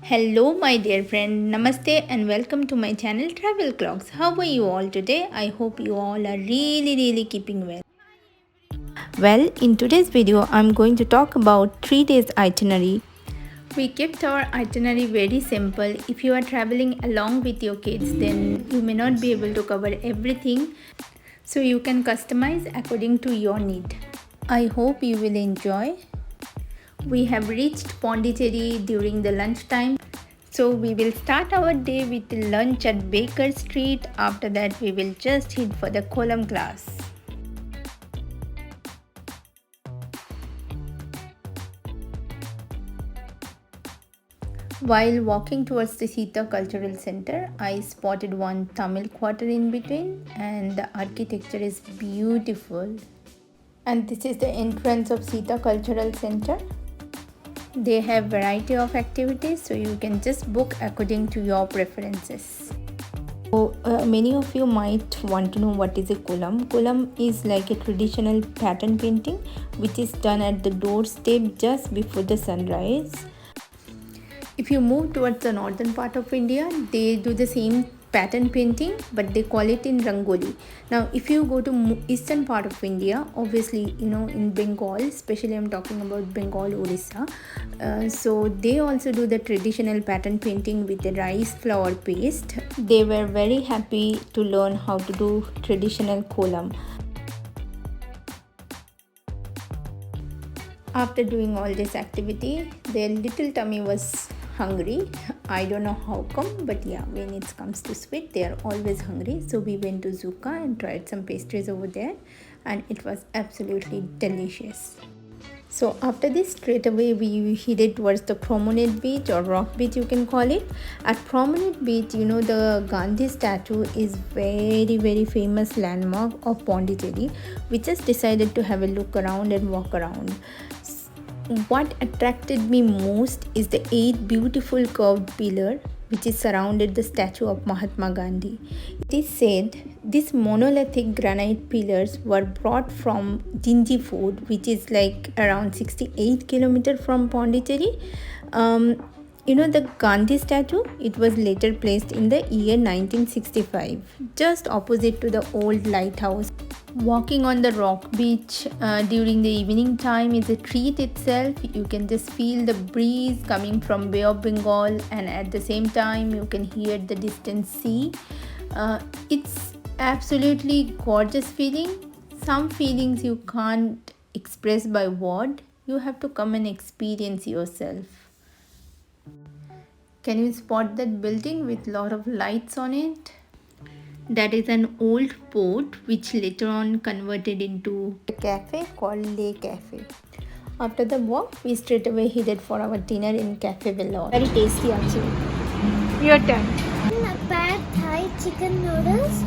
Hello, my dear friend. Namaste and welcome to my channel Travel Clogs. How are you all today? I hope you all are really keeping well. Well, in today's video, I'm going to talk about 3 days itinerary. We kept our itinerary very simple. If you are traveling along with your kids, then you may not be able to cover everything. So you can customize according to your need. I hope you will enjoy. We have reached Pondicherry during the lunchtime. So we will start our day with lunch at Baker Street. After that we will just head for the Kolam class. While walking towards the Sita Cultural Center, I spotted one Tamil quarter in between and the architecture is beautiful. And this is the entrance of Sita Cultural Center. They have variety of activities, so you can just book according to your preferences. So many of you might want to know what is a kolam. Kolam is like a traditional pattern painting which is done at the doorstep just before the sunrise. If you move towards the northern part of India, they do the same pattern painting, but they call it in Rangoli. Now if you go to eastern part of India, obviously in Bengal, especially I'm talking about Bengal, Orissa, so they also do the traditional pattern painting with the rice flour paste. They were very happy to learn how to do traditional kolam. After doing all this activity, their little tummy was hungry. I don't know how come, but yeah, when it comes to sweet, they are always hungry. So we went to Zuka and tried some pastries over there, and it was absolutely delicious. So after this, straight away we headed towards the Promenade Beach, or Rock Beach you can call it. At Promenade Beach, the Gandhi statue is very famous landmark of Pondicherry. We just decided to have a look around and walk around. What attracted me most is the 8 beautiful curved pillars which is surrounded the statue of Mahatma Gandhi. It is said these monolithic granite pillars were brought from Jinji Fort, which is like around 68 kilometers from Pondicherry. The Gandhi statue, it was later placed in the year 1965, just opposite to the old lighthouse. Walking on the rock beach during the evening time is a treat itself. You can just feel the breeze coming from Bay of Bengal, and at the same time you can hear the distant sea. It's absolutely gorgeous feeling. Some feelings you can't express by word. You have to come and experience yourself. Can you spot that building with lot of lights on it? That is an old port which later on converted into a cafe called Le Cafe. After the walk, we straight away headed for our dinner in Cafe Vellore. Very tasty actually. Your turn. Pad Thai chicken noodles.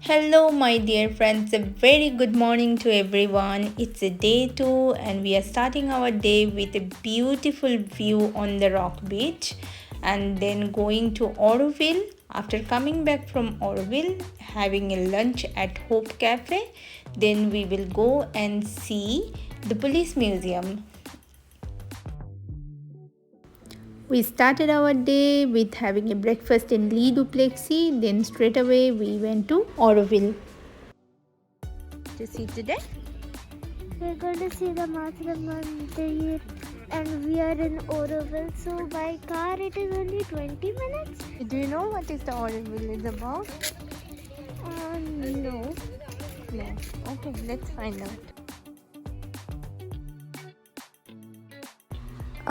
Hello my dear friends, a very good morning to everyone. It's a day 2 and we are starting our day with a beautiful view on the rock beach, and then going to Auroville. After coming back from Auroville, having a lunch at Hope Cafe, then we will go and see the police museum. We started our day with having a breakfast in Lee Duplexi, then straight away we went to Auroville. To see today? We're going to see the Mahatma Mandir and we are in Auroville. So by car it is only 20 minutes. Do you know what is the Auroville is about? No. No. Okay, let's find out.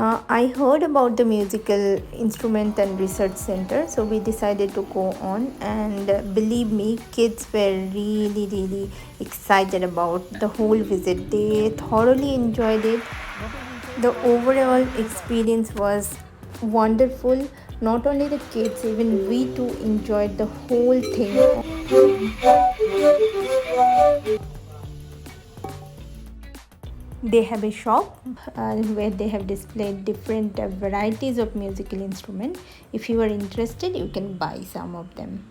I heard about the musical instrument and research center, so we decided to go on, and believe me, kids were really excited about the whole visit. They thoroughly enjoyed it. The overall experience was wonderful. Not only the kids, even we too enjoyed the whole thing. They have a shop where they have displayed different varieties of musical instruments. If you are interested, you can buy some of them.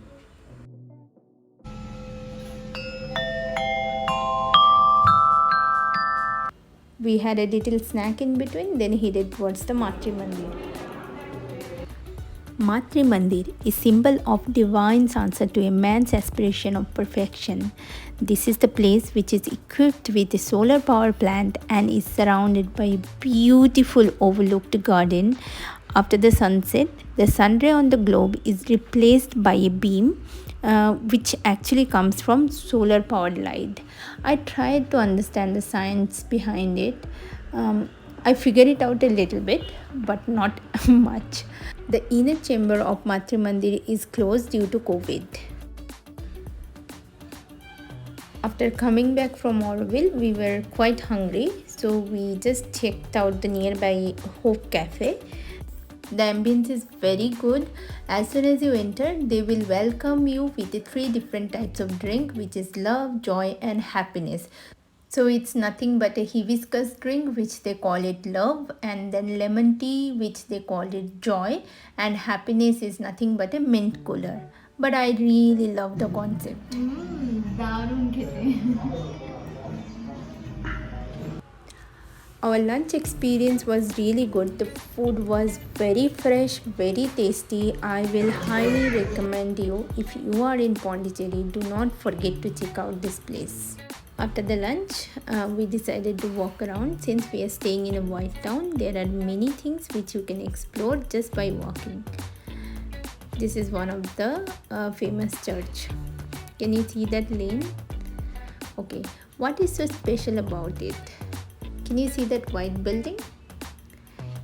We had a little snack in between, then headed towards the Matri Mandir. Matri Mandir is symbol of divine answer to a man's aspiration of perfection. This is the place which is equipped with a solar power plant and is surrounded by a beautiful overlooked garden. After the sunset, the sun ray on the globe is replaced by a beam which actually comes from solar powered light. I tried to understand the science behind it. I figured it out a little bit, but not much. The inner chamber of Matri Mandir is closed due to COVID. After coming back from Auroville, we were quite hungry, so we just checked out the nearby Hope Cafe. The ambience is very good. As soon as you enter, they will welcome you with the 3 different types of drink, which is love, joy and happiness. So it's nothing but a hibiscus drink, which they call it love, and then lemon tea, which they call it joy, and happiness is nothing but a mint cooler. But I really love the concept. Our lunch experience was really good. The food was very fresh, very tasty. I will highly recommend you, if you are in Pondicherry, do not forget to check out this place. After the lunch, we decided to walk around. Since we are staying in a white town, there are many things which you can explore just by walking. This is one of the famous church. Can you see that lane? Okay, what is so special about it? Can you see that white building?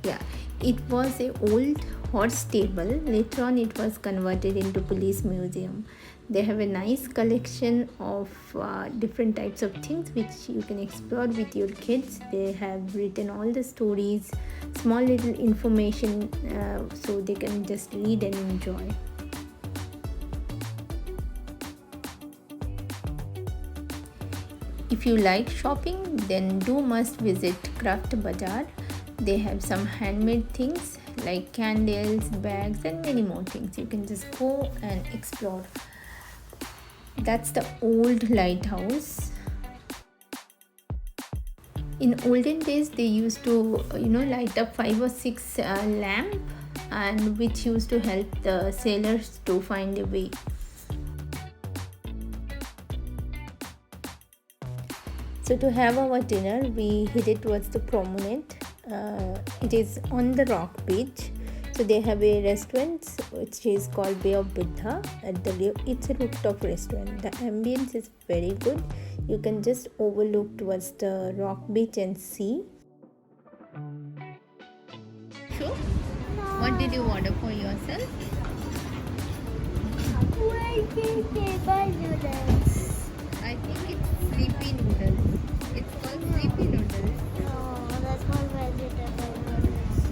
Yeah, it was an old horse stable. Later on, it was converted into police museum. They have a nice collection of different types of things which you can explore with your kids. They have written all the stories, small little information, so they can just read and enjoy. If you like shopping, then do must visit Craft Bazaar. They have some handmade things like candles, bags and many more things. You can just go and explore. That's the old lighthouse. In olden days, they used to light up 5 or 6 lamp, and which used to help the sailors to find a way. So to have our dinner, we headed towards the promenade. It is on the rock beach. So they have a restaurant which is called Bay of Buddha. It's a rooftop restaurant. The ambience is very good. You can just overlook towards the rock beach and see. So, what did you order for yourself? Buy noodles. I think it's sleepy noodles. It's called sleepy noodles. No, that's called vegetable noodles.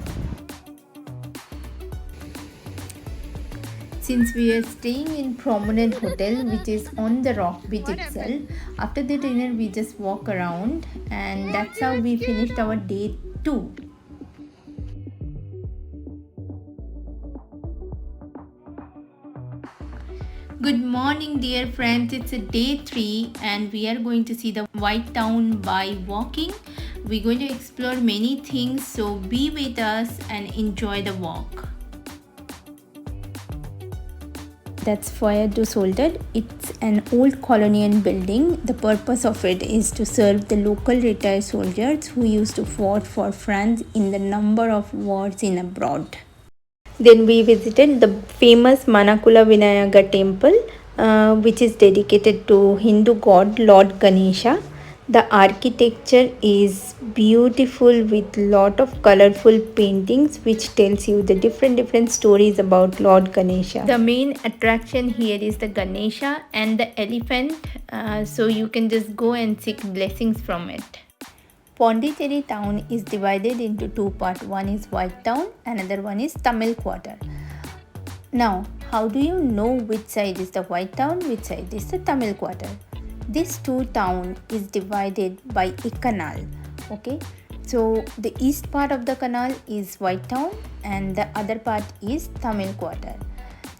Since we are staying in Promenade Hotel, which is on the rock beach itself, after the dinner we just walk around, and that's how we finished our day 2. Good morning dear friends, it's a day 3 and we are going to see the White Town by walking. We're going to explore many things, so be with us and enjoy the walk. That's Foyer du Soldat. It's an old colonial building. The purpose of it is to serve the local retired soldiers who used to fight for France in the number of wars in abroad. Then we visited the famous Manakula Vinayaga temple, which is dedicated to Hindu god Lord Ganesha. The architecture is beautiful with lot of colorful paintings which tells you the different stories about Lord Ganesha. The main attraction here is the Ganesha and the elephant, so you can just go and seek blessings from it. Pondicherry town is divided into 2 parts. One is White Town, another one is Tamil Quarter. Now, how do you know which side is the White Town, which side is the Tamil Quarter? This 2 town is divided by a canal. Okay, so the east part of the canal is White Town and the other part is Tamil Quarter.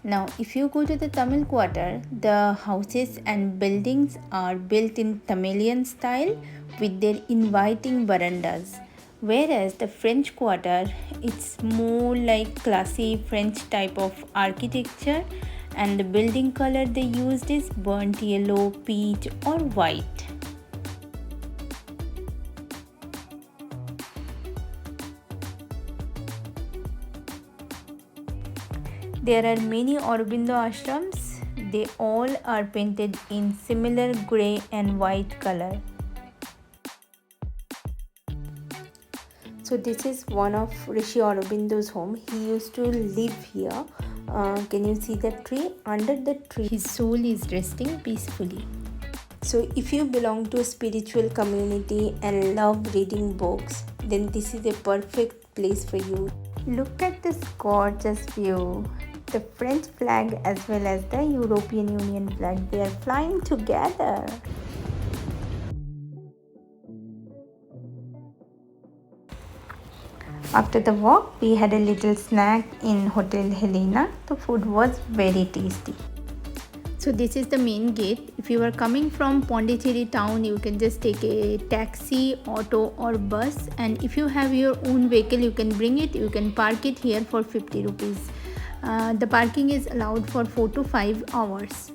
Now, if you go to the Tamil Quarter, the houses and buildings are built in Tamilian style with their inviting verandas. Whereas the French Quarter, it's more like classy French type of architecture, and the building color they used is burnt yellow, peach, or white. There are many Aurobindo ashrams. They all are painted in similar grey and white color. So this is one of Rishi Aurobindo's home. He used to live here. Can you see the tree? Under the tree, his soul is resting peacefully. So if you belong to a spiritual community and love reading books, then this is a perfect place for you. Look at this gorgeous view. The French flag as well as the European Union flag, they are flying together. After the walk, we had a little snack in Hotel Helena. The food was very tasty. So this is the main gate. If you are coming from Pondicherry town, you can just take a taxi, auto or bus, and if you have your own vehicle, you can bring it. You can park it here for 50 rupees. The parking is allowed for 4 to 5 hours.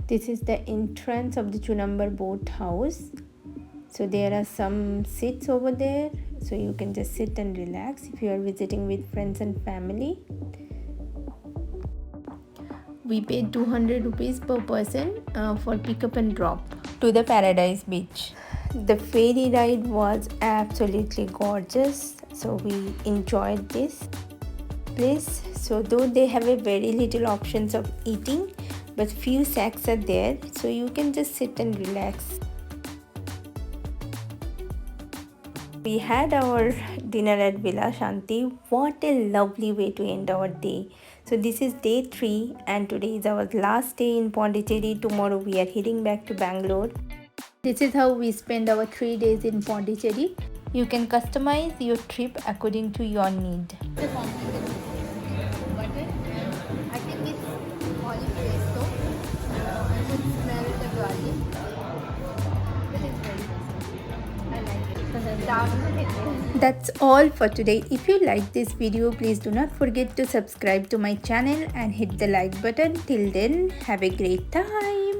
This is the entrance of the Chunambar boat house. So there are some seats over there, so you can just sit and relax if you are visiting with friends and family. We paid 200 rupees per person for pickup and drop to the Paradise Beach. The ferry ride was absolutely gorgeous, so we enjoyed this place. So though they have a very little options of eating, but few sacks are there, so you can just sit and relax. We had our dinner at Villa Shanti. What a lovely way to end our day. So this is day 3 and today is our last day in Pondicherry. Tomorrow we are heading back to Bangalore. This is how we spend our 3 days in Pondicherry. You can customize your trip according to your need. That's all for today. If you like this video, please do not forget to subscribe to my channel and hit the like button. Till then, have a great time.